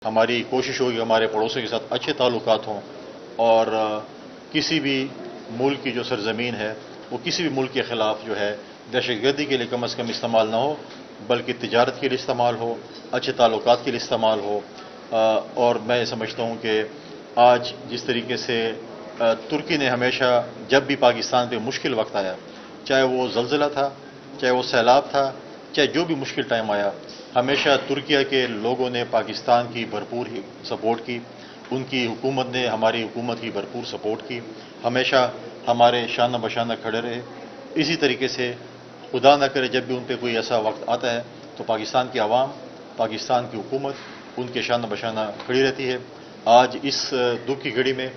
ہماری کوشش ہوگی ہمارے پڑوسیوں کے ساتھ اچھے تعلقات ہوں اور کسی بھی ملک کی جو سرزمین ہے وہ کسی بھی ملک کے خلاف جو ہے دہشت گردی کے لیے کم از کم استعمال نہ ہو، بلکہ تجارت کے لیے استعمال ہو، اچھے تعلقات کے لیے استعمال ہو۔ اور میں سمجھتا ہوں کہ آج جس طریقے سے ترکی نے ہمیشہ جب بھی پاکستان پہ مشکل وقت آیا، چاہے وہ زلزلہ تھا، چاہے وہ سیلاب تھا، چاہے جو بھی مشکل ٹائم آیا، ہمیشہ ترکیہ کے لوگوں نے پاکستان کی بھرپور سپورٹ کی، ان کی حکومت نے ہماری حکومت کی بھرپور سپورٹ کی، ہمیشہ ہمارے شانہ بشانہ کھڑے رہے۔ اسی طریقے سے خدا نہ کرے جب بھی ان پہ کوئی ایسا وقت آتا ہے تو پاکستان کی عوام، پاکستان کی حکومت ان کے شانہ بشانہ کھڑی رہتی ہے۔ آج اس دکھ کی گھڑی میں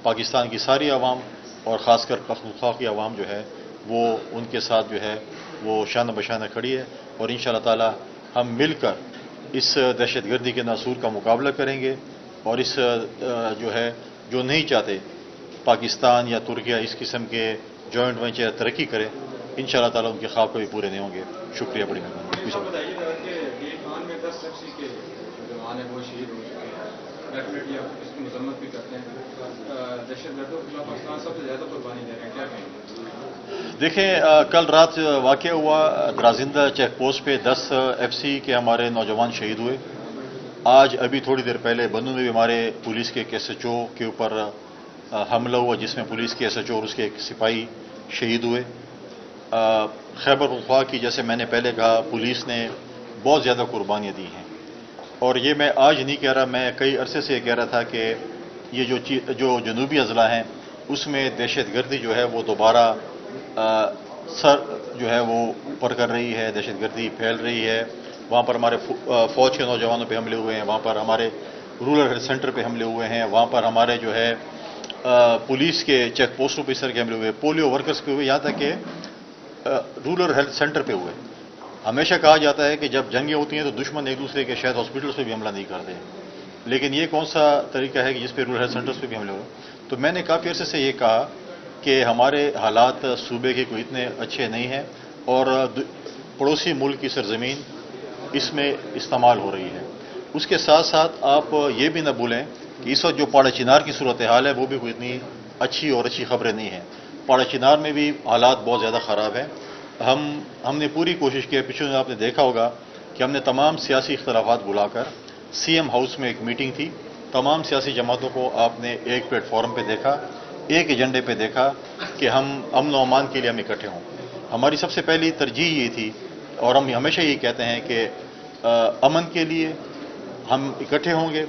پاکستان کی ساری عوام اور خاص کر پختونخوا کی عوام جو ہے وہ ان کے ساتھ جو ہے وہ شانہ بشانہ کھڑی ہے، اور انشاءاللہ تعالی ہم مل کر اس دہشت گردی کے ناسور کا مقابلہ کریں گے، اور اس جو ہے جو نہیں چاہتے پاکستان یا ترکیہ اس قسم کے جوائنٹ وینچر ترقی کرے، انشاءاللہ تعالی ان کے خواب کبھی پورے نہیں ہوں گے۔ شکریہ، بڑی مہربانی۔ بتائیے کہ ڈیلٹان میں 10 ایف کے جوان ہیں وہ شہید ہو چکے ہیں، ڈیفینیٹلی آپ اس کی مذمت بھی کرتے ہیں، دہشت گردوں کے خلاف پاکستان سب سے زیادہ قربانی دے رہے ہیں، کیا کہیں گے؟ دیکھیں، کل رات واقع ہوا درازندہ چیک پوسٹ پہ 10 ایف سی کے ہمارے نوجوان شہید ہوئے۔ آج ابھی تھوڑی دیر پہلے بنوں میں بھی ہمارے پولیس کے ایس ایچ او کے اوپر حملہ ہوا، جس میں پولیس کے ایس ایچ او اور اس کے ایک سپاہی شہید ہوئے۔ خیبر پختونخوا کی، جیسے میں نے پہلے کہا، پولیس نے بہت زیادہ قربانیاں دی ہیں، اور یہ میں آج نہیں کہہ رہا، میں کئی عرصے سے یہ کہہ رہا تھا کہ یہ جو جنوبی اضلاع ہیں اس میں دہشت گردی جو ہے وہ دوبارہ سر جو ہے وہ اوپر کر رہی ہے، دہشت گردی پھیل رہی ہے۔ وہاں پر ہمارے فوج کے نوجوانوں پہ حملے ہوئے ہیں، وہاں پر ہمارے رورل ہیلتھ سینٹر پہ حملے ہوئے ہیں، وہاں پر ہمارے جو ہے پولیس کے چیک پوسٹوں پہ اس طرح کے حملے ہوئے، پولیو ورکرز پہ ہوئے، یہاں تک کہ رورل ہیلتھ سینٹر پہ ہوئے۔ ہمیشہ کہا جاتا ہے کہ جب جنگیں ہوتی ہیں تو دشمن ایک دوسرے کے شاید ہاسپٹلس پہ بھی حملہ نہیں کرتے، لیکن یہ کون سا طریقہ ہے کہ جس پہ رورل ہیلتھ سینٹرز پہ بھی حملے ہوئے؟ تو میں نے کافی عرصے سے یہ کہا کہ ہمارے حالات صوبے کے کوئی اتنے اچھے نہیں ہیں، اور پڑوسی ملک کی سرزمین اس میں استعمال ہو رہی ہے۔ اس کے ساتھ ساتھ آپ یہ بھی نہ بھولیں کہ اس وقت جو پاڑا چنار کی صورتحال ہے وہ بھی کوئی اتنی اچھی اور اچھی خبریں نہیں ہیں۔ پاڑا چنار میں بھی حالات بہت زیادہ خراب ہیں۔ ہم نے پوری کوشش کی، پچھلے دن آپ نے دیکھا ہوگا کہ ہم نے تمام سیاسی اختلافات بلا کر سی ایم ہاؤس میں ایک میٹنگ تھی، تمام سیاسی جماعتوں کو آپ نے ایک پلیٹ فارم پہ دیکھا، ایک ایجنڈے پہ دیکھا کہ ہم امن و امان کے لیے ہم اکٹھے ہوں۔ ہماری سب سے پہلی ترجیح یہ تھی، اور ہم ہمیشہ یہ کہتے ہیں کہ امن کے لیے ہم اکٹھے ہوں گے،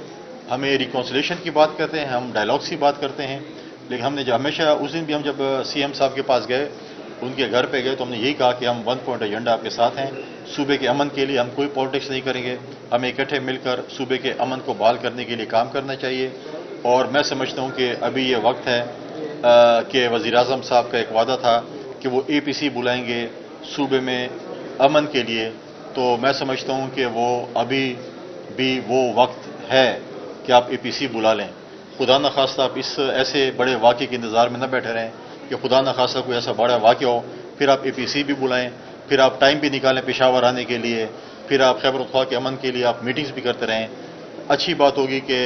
ہمیں ریکانسلیشن کی بات کرتے ہیں، ہم ڈائلاگس کی بات کرتے ہیں، لیکن ہم نے ہمیشہ اس دن بھی ہم جب سی ایم صاحب کے پاس گئے، ان کے گھر پہ گئے، تو ہم نے یہی کہا کہ ہم 1 پوائنٹ ایجنڈا آپ کے ساتھ ہیں، صوبے کے امن کے لیے ہم کوئی پالیٹکس نہیں کریں گے، ہمیں اکٹھے مل کر صوبے کے امن کو بحال کرنے کے لیے کام کرنا چاہیے۔ اور میں سمجھتا ہوں کہ ابھی یہ وقت ہے کہ وزیر اعظم صاحب کا ایک وعدہ تھا کہ وہ اے پی سی بلائیں گے صوبے میں امن کے لیے، تو میں سمجھتا ہوں کہ وہ ابھی بھی وہ وقت ہے کہ آپ اے پی سی بلا لیں۔ خدا نخواستہ آپ اس ایسے بڑے واقعے کے انتظار میں نہ بیٹھے رہیں کہ خدا نخواستہ کوئی ایسا بڑا واقعہ ہو، پھر آپ اے پی سی بھی بلائیں، پھر آپ ٹائم بھی نکالیں پشاور آنے کے لیے، پھر آپ خیبر پختونخوا کے امن کے لیے آپ میٹنگز بھی کرتے رہیں۔ اچھی بات ہوگی کہ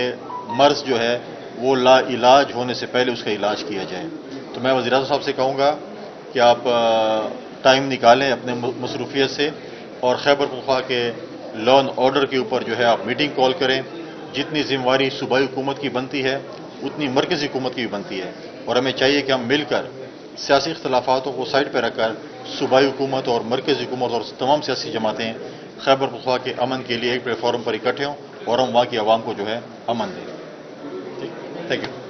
مرض جو ہے وہ لا علاج ہونے سے پہلے اس کا علاج کیا جائے۔ تو میں وزیر اعظم صاحب سے کہوں گا کہ آپ ٹائم نکالیں اپنے مصروفیت سے، اور خیبر پختونخوا کے لا اینڈ آرڈر کے اوپر جو ہے آپ میٹنگ کال کریں۔ جتنی ذمہ داری صوبائی حکومت کی بنتی ہے اتنی مرکزی حکومت کی بھی بنتی ہے، اور ہمیں چاہیے کہ ہم مل کر سیاسی اختلافاتوں کو سائڈ پہ رکھ کر صوبائی حکومت اور مرکزی حکومت اور تمام سیاسی جماعتیں خیبر پختونخوا کے امن کے لیے ایک پلیٹ فارم پر اکٹھے ہوں، اور ہم وہاں کی عوام کو جو ہے امن دیں۔ ٹھیک، تھینک یو۔